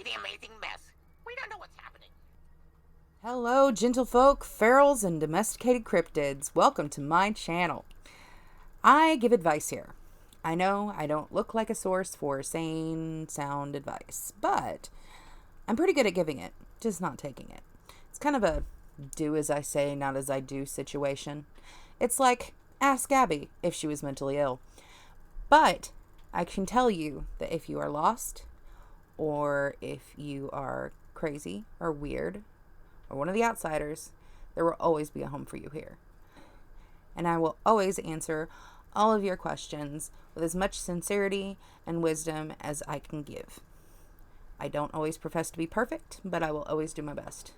completely amazing mess. We don't know what's happening. Hello, gentlefolk, ferals, and domesticated cryptids. Welcome to my channel. I give advice here. I know I don't look like a source for sane, sound advice, but I'm pretty good at giving it, just not taking it. It's kind of a do as I say, not as I do situation. It's like ask Abby if she was mentally ill. But I can tell you that if you are lost, or if you are crazy or weird, or one of the outsiders, there will always be a home for you here. And I will always answer all of your questions with as much sincerity and wisdom as I can give. I don't always profess to be perfect, but I will always do my best.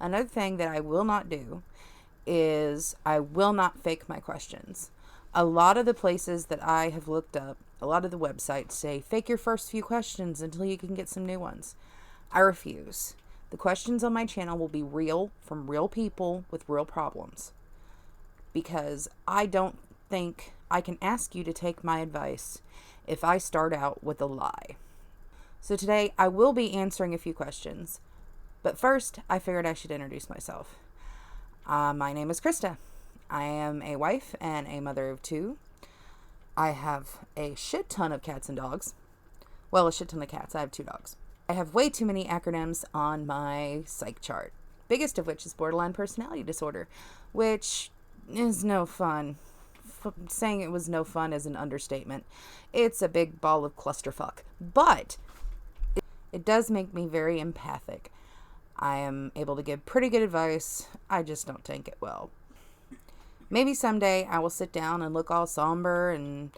Another thing that I will not do is I will not fake my questions. A lot of the places that I have looked up, a lot of the websites say fake your first few questions until you can get some new ones. I refuse. The questions on my channel will be real, from real people with real problems. Because I don't think I can ask you to take my advice if I start out with a lie. So today I will be answering a few questions. But first, I figured I should introduce myself. My name is Krista. I am a wife and a mother of two. I have a shit ton of cats and dogs. Well, a shit ton of cats. I have 2 dogs. I have way too many acronyms on my psych chart. Biggest of which is borderline personality disorder, which is no fun. Saying it was no fun is an understatement. It's a big ball of clusterfuck. But it does make me very empathic. I am able to give pretty good advice. I just don't take it well. Maybe someday I will sit down and look all somber and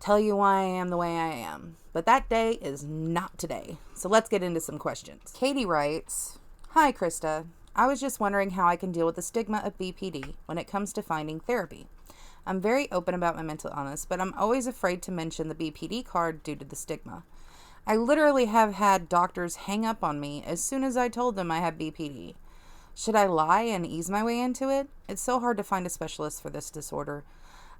tell you why I am the way I am. But that day is not today. So let's get into some questions. Katie writes, "Hi Krista. I was just wondering how I can deal with the stigma of BPD when it comes to finding therapy. I'm very open about my mental illness, but I'm always afraid to mention the BPD card due to the stigma. I literally have had doctors hang up on me as soon as I told them I had BPD. Should I lie and ease my way into it? It's so hard to find a specialist for this disorder.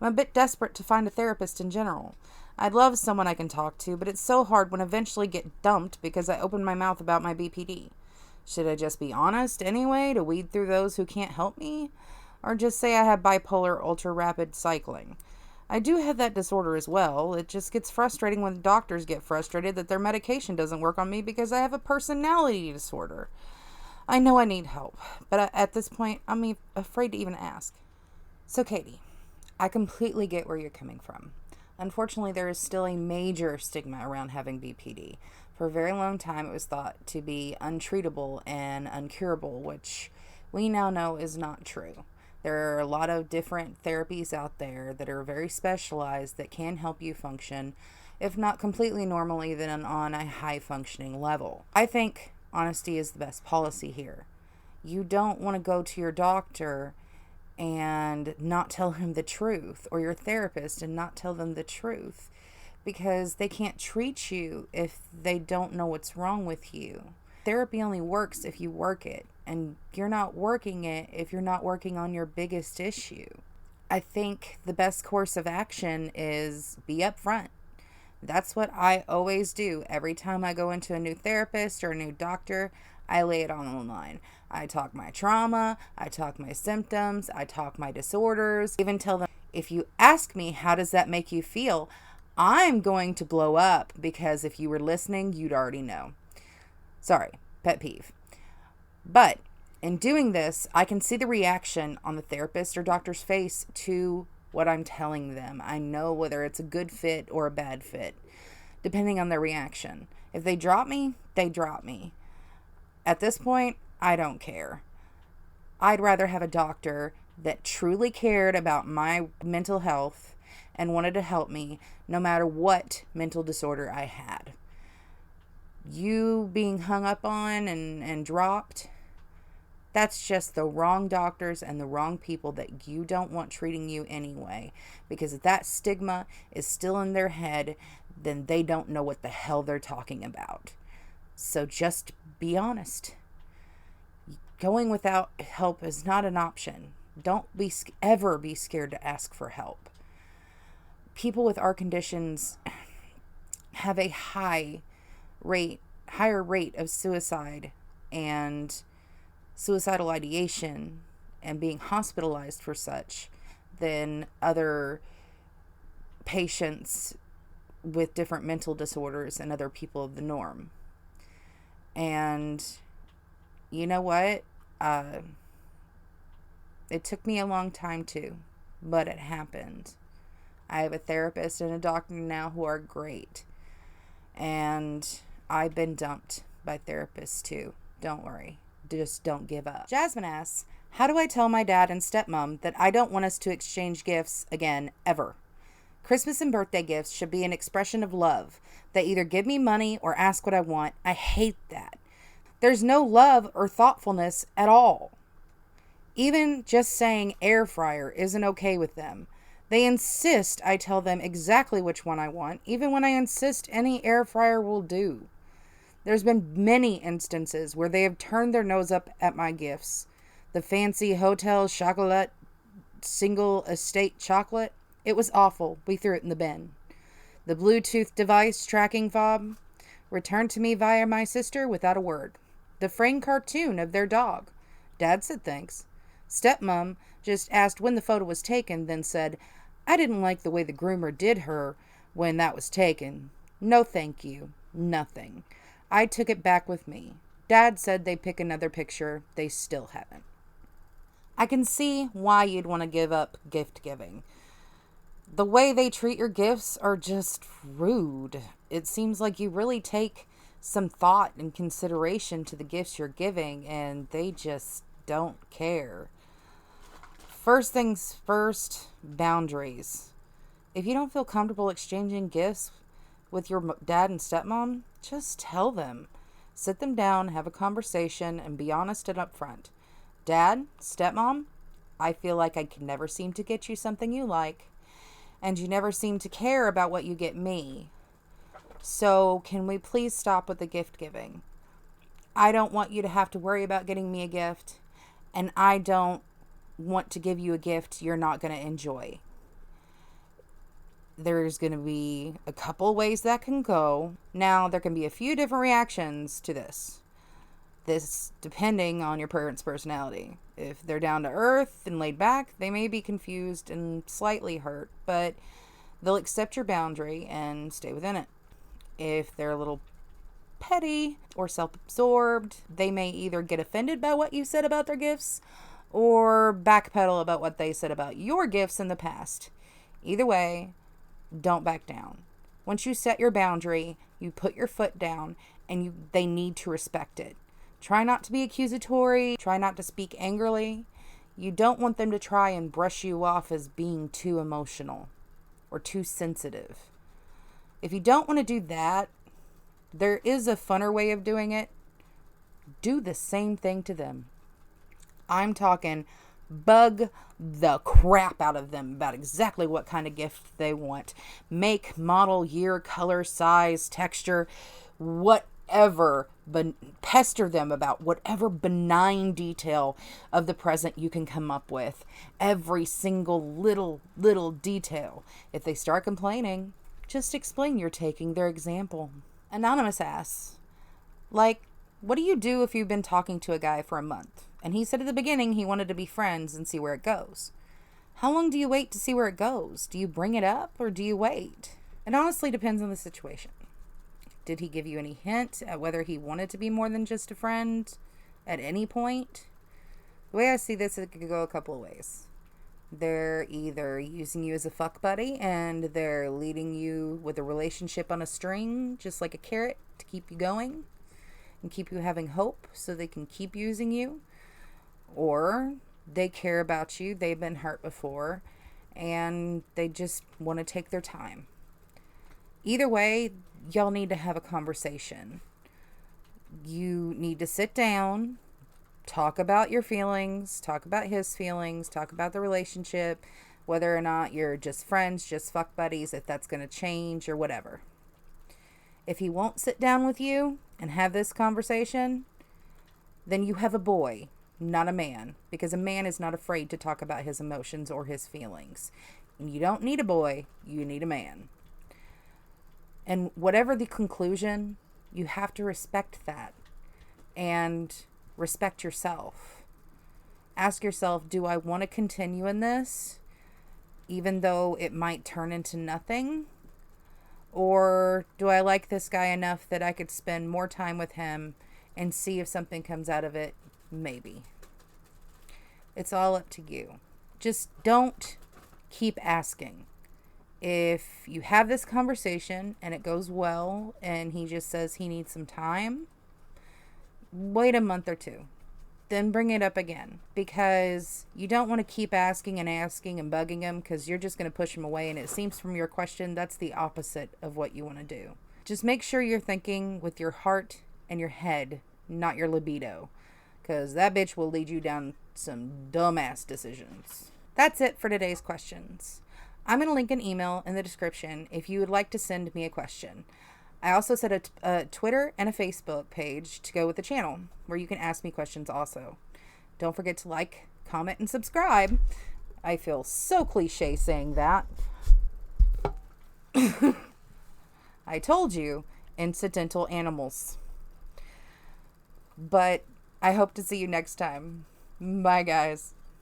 I'm a bit desperate to find a therapist in general. I'd love someone I can talk to, but it's so hard when I eventually get dumped because I opened my mouth about my BPD. Should I just be honest anyway to weed through those who can't help me? Or just say I have bipolar ultra-rapid cycling? I do have that disorder as well. It just gets frustrating when doctors get frustrated that their medication doesn't work on me because I have a personality disorder. I know I need help, but at this point, I'm afraid to even ask." So Katie, I completely get where you're coming from. Unfortunately, there is still a major stigma around having BPD. For a very long time, it was thought to be untreatable and uncurable, which we now know is not true. There are a lot of different therapies out there that are very specialized that can help you function, if not completely normally, then on a high functioning level. I think honesty is the best policy here. You don't want to go to your doctor and not tell him the truth, or your therapist and not tell them the truth, because they can't treat you if they don't know what's wrong with you. Therapy only works if you work it, and you're not working it if you're not working on your biggest issue. I think the best course of action is be upfront. That's what I always do. Every time I go into a new therapist or a new doctor, I lay it on the line. I talk my trauma, I talk my symptoms, I talk my disorders, even tell them, if you ask me, how does that make you feel? I'm going to blow up, because if you were listening, you'd already know. Sorry, pet peeve. But in doing this, I can see the reaction on the therapist or doctor's face to what I'm telling them. I know whether it's a good fit or a bad fit, depending on their reaction. If they drop me, they drop me. At this point, I don't care. I'd rather have a doctor that truly cared about my mental health and wanted to help me no matter what mental disorder I had. You being hung up on and dropped, that's just the wrong doctors and the wrong people that you don't want treating you anyway. Because if that stigma is still in their head, then they don't know what the hell they're talking about. So just be honest. Going without help is not an option. Don't ever be scared to ask for help. People with our conditions have a high rate higher rate of suicide and suicidal ideation and being hospitalized for such than other patients with different mental disorders and other people of the norm. And you know what? It took me a long time too, but it happened. I have a therapist and a doctor now who are great. And I've been dumped by therapists too. Don't worry. Just don't give up. Jasmine asks, how do I tell my dad and stepmom that I don't want us to exchange gifts again, ever? Christmas and birthday gifts should be an expression of love. They either give me money or ask what I want. I hate that. There's no love or thoughtfulness at all. Even just saying air fryer isn't okay with them. They insist I tell them exactly which one I want, even when I insist any air fryer will do. There's been many instances where they have turned their nose up at my gifts. The fancy hotel chocolate, single estate chocolate, it was awful. We threw it in the bin. The Bluetooth device tracking fob, returned to me via my sister without a word. The framed cartoon of their dog. Dad said thanks. Stepmom just asked when the photo was taken, then said, I didn't like the way the groomer did her when that was taken. No thank you. Nothing. I took it back with me. Dad said they'd pick another picture. They still haven't. I can see why you'd want to give up gift giving. The way they treat your gifts are just rude. It seems like you really take some thought and consideration to the gifts you're giving, and they just don't care. First things first, boundaries. If you don't feel comfortable exchanging gifts with your dad and stepmom, just tell them. Sit them down, have a conversation, and be honest and upfront. Dad, stepmom, I feel like I can never seem to get you something you like, and you never seem to care about what you get me. So can we please stop with the gift giving? I don't want you to have to worry about getting me a gift, and I don't want to give you a gift you're not going to enjoy. There's going to be a couple ways that can go. Now, there can be a few different reactions to this. This depending on your parents' personality. If they're down to earth and laid back, they may be confused and slightly hurt, but they'll accept your boundary and stay within it. If they're a little petty or self-absorbed, they may either get offended by what you said about their gifts or backpedal about what they said about your gifts in the past. Either way, don't back down. Once you set your boundary, you put your foot down, and they need to respect it. Try not to be accusatory. Try not to speak angrily. You don't want them to try and brush you off as being too emotional or too sensitive. If you don't want to do that, there is a funner way of doing it. Do the same thing to them. I'm talking bug the crap out of them about exactly what kind of gift they want. Make, model, year, color, size, texture, whatever. But pester them about whatever benign detail of the present you can come up with. Every single little detail. If they start complaining, just explain you're taking their example. Anonymous asks, like, what do you do if you've been talking to a guy for a month? And he said at the beginning he wanted to be friends and see where it goes. How long do you wait to see where it goes? Do you bring it up or do you wait? It honestly depends on the situation. Did he give you any hint at whether he wanted to be more than just a friend at any point? The way I see this, it could go a couple of ways. They're either using you as a fuck buddy and they're leading you with a relationship on a string, just like a carrot, to keep you going and keep you having hope so they can keep using you. Or they care about you, they've been hurt before, and they just want to take their time. Either way, y'all need to have a conversation. You need to sit down, talk about your feelings, talk about his feelings, talk about the relationship, whether or not you're just friends, just fuck buddies, if that's going to change or whatever. If he won't sit down with you and have this conversation, then you have a boy, not a man, because a man is not afraid to talk about his emotions or his feelings. And you don't need a boy, you need a man. And whatever the conclusion, You have to respect that and respect yourself. Ask yourself, do I want to continue in this, even though it might turn into nothing? Or do I like this guy enough that I could spend more time with him and see if something comes out of it? Maybe. It's all up to you. Just don't keep asking. If you have this conversation and it goes well and he just says he needs some time, wait a month or two. Then bring it up again, because you don't want to keep asking and bugging him, because you're just going to push him away. And it seems from your question that's the opposite of what you want to do. Just make sure you're thinking with your heart and your head, not your libido, because that bitch will lead you down some dumbass decisions. That's it for today's questions. I'm going to link an email in the description if you would like to send me a question. I also set a Twitter and a Facebook page to go with the channel where you can ask me questions also. Don't forget to like, comment, and subscribe. I feel so cliche saying that. I told you, incidental animals. But I hope to see you next time. Bye, guys.